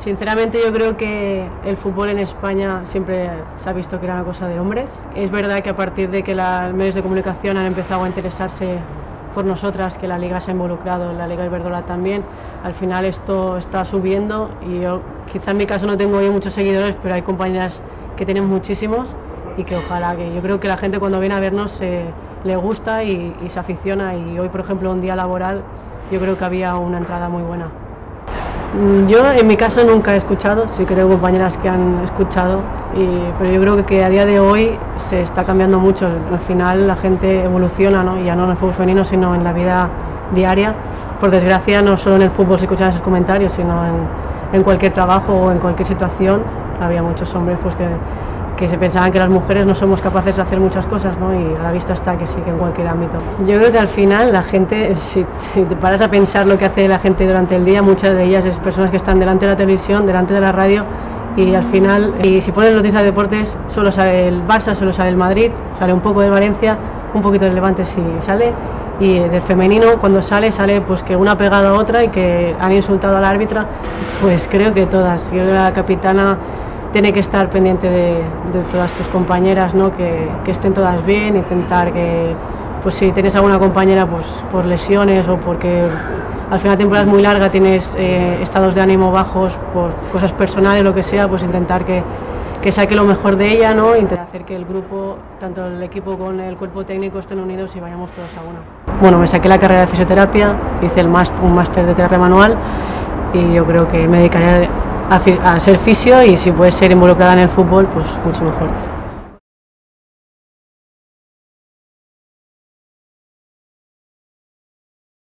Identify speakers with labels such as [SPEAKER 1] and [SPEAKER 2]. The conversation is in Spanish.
[SPEAKER 1] Sinceramente yo creo que el fútbol en España siempre se ha visto que era una cosa de hombres. Es verdad que a partir de que los medios de comunicación han empezado a interesarse por nosotras, que la Liga se ha involucrado, la Liga Iberdrola también, al final esto está subiendo y yo quizá en mi caso no tengo yo muchos seguidores, pero hay compañeras que tienen muchísimos y que ojalá, que yo creo que la gente cuando viene a vernos le gusta y se aficiona, y hoy por ejemplo un día laboral yo creo que había una entrada muy buena. Yo en mi caso nunca he escuchado, sí que tengo compañeras que han escuchado, pero yo creo que a día de hoy se está cambiando mucho. Al final la gente evoluciona, ¿no? Ya no en el fútbol femenino, sino en la vida diaria. Por desgracia, no solo en el fútbol se escuchan esos comentarios, sino en cualquier trabajo o en cualquier situación. Había muchos hombres pues, que se pensaban que las mujeres no somos capaces de hacer muchas cosas, ¿no? Y a la vista está que sí, que en cualquier ámbito. Yo creo que al final la gente, si te paras a pensar lo que hace la gente durante el día, muchas de ellas es personas que están delante de la televisión, delante de la radio, y al final, y si pones noticias de deportes, solo sale el Barça, solo sale el Madrid, sale un poco de Valencia, un poquito del Levante si sale, y del femenino cuando sale pues que una ha pegado a otra y que han insultado a la árbitra. Pues creo que todas. Yo creo que la capitana tiene que estar pendiente de todas tus compañeras, ¿no? Que estén todas bien, intentar que, pues si tienes alguna compañera pues por lesiones o porque al final la temporada es muy larga, tienes estados de ánimo bajos por cosas personales, lo que sea, pues intentar que saque lo mejor de ella, ¿no? Intentar hacer que el grupo, tanto el equipo como el cuerpo técnico, estén unidos y vayamos todos a una. Bueno, me saqué la carrera de fisioterapia, hice un máster de terapia manual y yo creo que me dedicaré a ser fisio, y si puedes ser involucrada en el fútbol, pues mucho mejor.